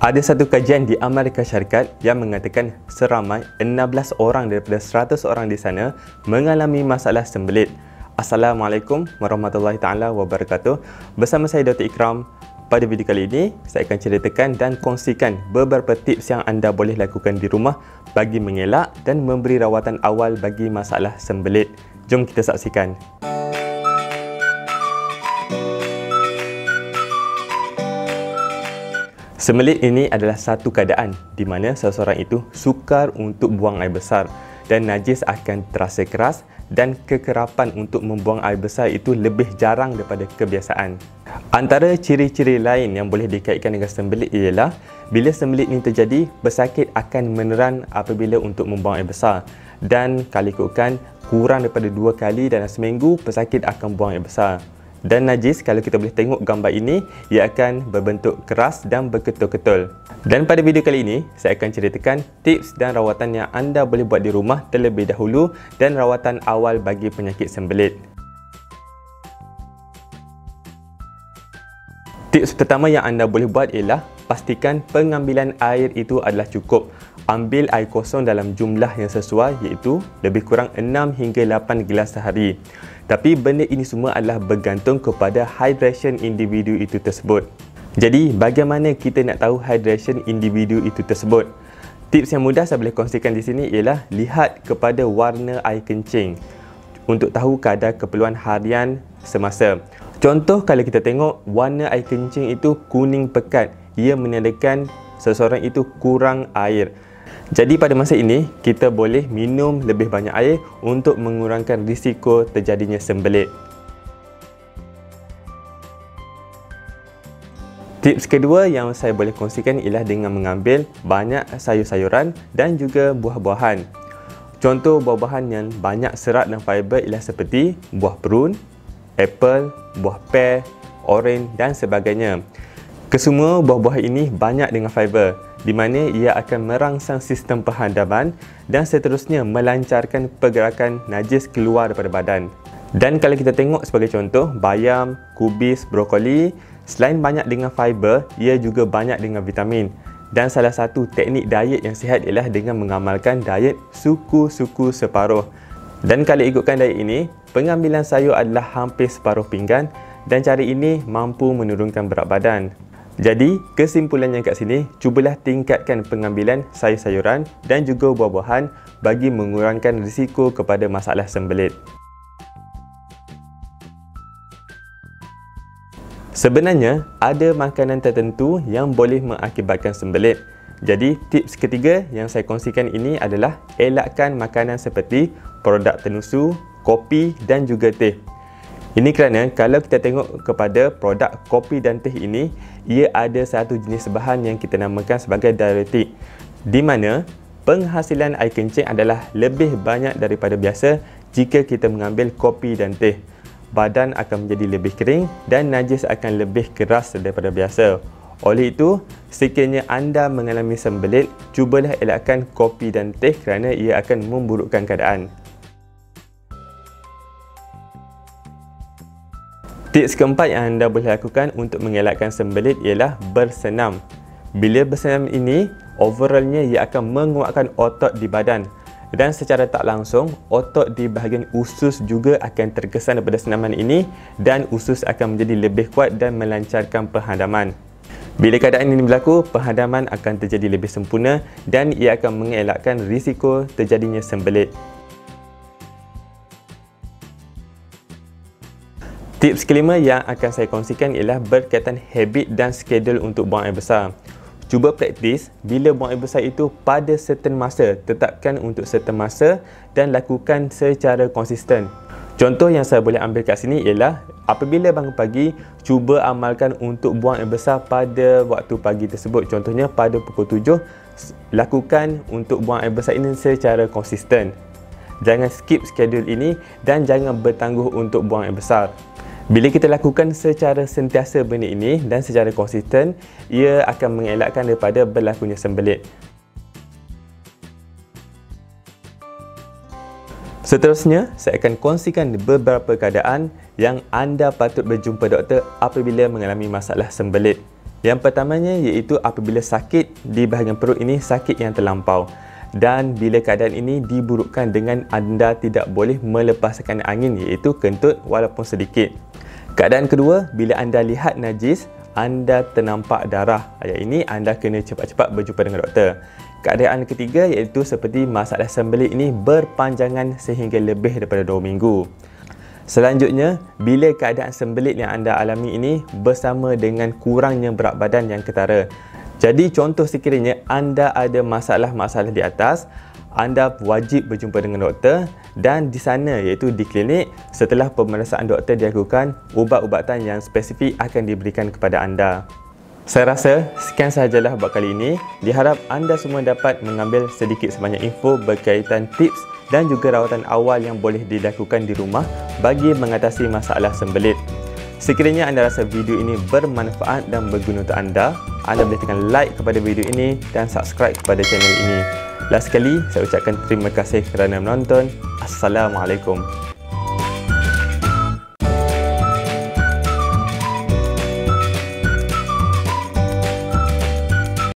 Ada satu kajian di Amerika Syarikat yang mengatakan seramai 16 orang daripada 100 orang di sana mengalami masalah sembelit. Assalamualaikum warahmatullahi taala wabarakatuh. Bersama saya Dr. Ikram. Pada video kali ini, saya akan ceritakan dan kongsikan beberapa tips yang anda boleh lakukan di rumah bagi mengelak dan memberi rawatan awal bagi masalah sembelit. Jom kita saksikan. Sembelit ini adalah satu keadaan di mana seseorang itu sukar untuk buang air besar dan najis akan terasa keras dan kekerapan untuk membuang air besar itu lebih jarang daripada kebiasaan. Antara ciri-ciri lain yang boleh dikaitkan dengan sembelit ialah bila sembelit ini terjadi, pesakit akan meneran apabila untuk membuang air besar dan kalau ikutkan kurang daripada 2 kali dalam seminggu, pesakit akan buang air besar. Dan najis, kalau kita boleh tengok gambar ini, ia akan berbentuk keras dan berketul-ketul. Dan pada video kali ini, saya akan ceritakan tips dan rawatan yang anda boleh buat di rumah terlebih dahulu dan rawatan awal bagi penyakit sembelit. Tips pertama yang anda boleh buat ialah pastikan pengambilan air itu adalah cukup. Ambil air kosong dalam jumlah yang sesuai iaitu lebih kurang 6 hingga 8 gelas sehari. Tapi benda ini semua adalah bergantung kepada hydration individu itu tersebut. Jadi bagaimana kita nak tahu hydration individu itu tersebut? Tips yang mudah saya boleh kongsikan di sini ialah lihat kepada warna air kencing untuk tahu kadar keperluan harian semasa. Contoh, kalau kita tengok warna air kencing itu kuning pekat, ia menandakan seseorang itu kurang air. Jadi pada masa ini, kita boleh minum lebih banyak air untuk mengurangkan risiko terjadinya sembelit. Tips kedua yang saya boleh kongsikan ialah dengan mengambil banyak sayur-sayuran dan juga buah-buahan. Contoh buah-buahan yang banyak serat dan fiber ialah seperti buah prune, apple, buah pear, orange dan sebagainya. Kesemua buah-buah ini banyak dengan fiber, di mana ia akan merangsang sistem perhadaman dan seterusnya melancarkan pergerakan najis keluar daripada badan. Dan kalau kita tengok sebagai contoh, bayam, kubis, brokoli, selain banyak dengan fiber, ia juga banyak dengan vitamin. Dan salah satu teknik diet yang sihat ialah dengan mengamalkan diet suku-suku separuh. Dan kalau ikutkan diet ini, pengambilan sayur adalah hampir separuh pinggan dan cara ini mampu menurunkan berat badan. Jadi, kesimpulannya kat sini, cubalah tingkatkan pengambilan sayur-sayuran dan juga buah-buahan bagi mengurangkan risiko kepada masalah sembelit. Sebenarnya, ada makanan tertentu yang boleh mengakibatkan sembelit. Jadi, tips ketiga yang saya kongsikan ini adalah elakkan makanan seperti produk tenusu, kopi dan juga teh. Ini kerana kalau kita tengok kepada produk kopi dan teh ini, ia ada satu jenis bahan yang kita namakan sebagai diuretik, di mana penghasilan air kencing adalah lebih banyak daripada biasa jika kita mengambil kopi dan teh. Badan akan menjadi lebih kering dan najis akan lebih keras daripada biasa. Oleh itu, sekiranya anda mengalami sembelit, cubalah elakkan kopi dan teh kerana ia akan memburukkan keadaan. Tips keempat yang anda boleh lakukan untuk mengelakkan sembelit ialah bersenam. Bila bersenam ini, overallnya ia akan menguatkan otot di badan dan secara tak langsung, otot di bahagian usus juga akan terkesan daripada senaman ini dan usus akan menjadi lebih kuat dan melancarkan perhadaman. Bila keadaan ini berlaku, perhadaman akan terjadi lebih sempurna dan ia akan mengelakkan risiko terjadinya sembelit. Tips kelima yang akan saya kongsikan ialah berkaitan habit dan skedul untuk buang air besar. Cuba praktis bila buang air besar itu pada certain masa, tetapkan untuk certain masa dan lakukan secara konsisten. Contoh yang saya boleh ambil kat sini ialah apabila bangun pagi, cuba amalkan untuk buang air besar pada waktu pagi tersebut. Contohnya pada pukul 7, lakukan untuk buang air besar ini secara konsisten. Jangan skip skedul ini dan jangan bertangguh untuk buang air besar. Bila kita lakukan secara sentiasa benda ini dan secara konsisten, ia akan mengelakkan daripada berlakunya sembelit. Seterusnya, saya akan kongsikan beberapa keadaan yang anda patut berjumpa doktor apabila mengalami masalah sembelit. Yang pertamanya iaitu apabila sakit di bahagian perut ini sakit yang terlampau. Dan bila keadaan ini diburukkan dengan anda tidak boleh melepaskan angin iaitu kentut walaupun sedikit. Keadaan kedua, bila anda lihat najis, anda ternampak darah. Yang ini anda kena cepat-cepat berjumpa dengan doktor. Keadaan ketiga iaitu seperti masalah sembelit ini berpanjangan sehingga lebih daripada 2 minggu. Selanjutnya, bila keadaan sembelit yang anda alami ini bersama dengan kurangnya berat badan yang ketara. Jadi contoh sekiranya anda ada masalah-masalah di atas, anda wajib berjumpa dengan doktor dan di sana iaitu di klinik, setelah pemeriksaan doktor dilakukan, ubat-ubatan yang spesifik akan diberikan kepada anda. Saya rasa sekian sahajalah buat kali ini. Diharap anda semua dapat mengambil sedikit sebanyak info berkaitan tips dan juga rawatan awal yang boleh dilakukan di rumah bagi mengatasi masalah sembelit. Sekiranya anda rasa video ini bermanfaat dan berguna untuk anda boleh tekan like kepada video ini dan subscribe kepada channel ini. Last sekali, saya ucapkan terima kasih kerana menonton. Assalamualaikum.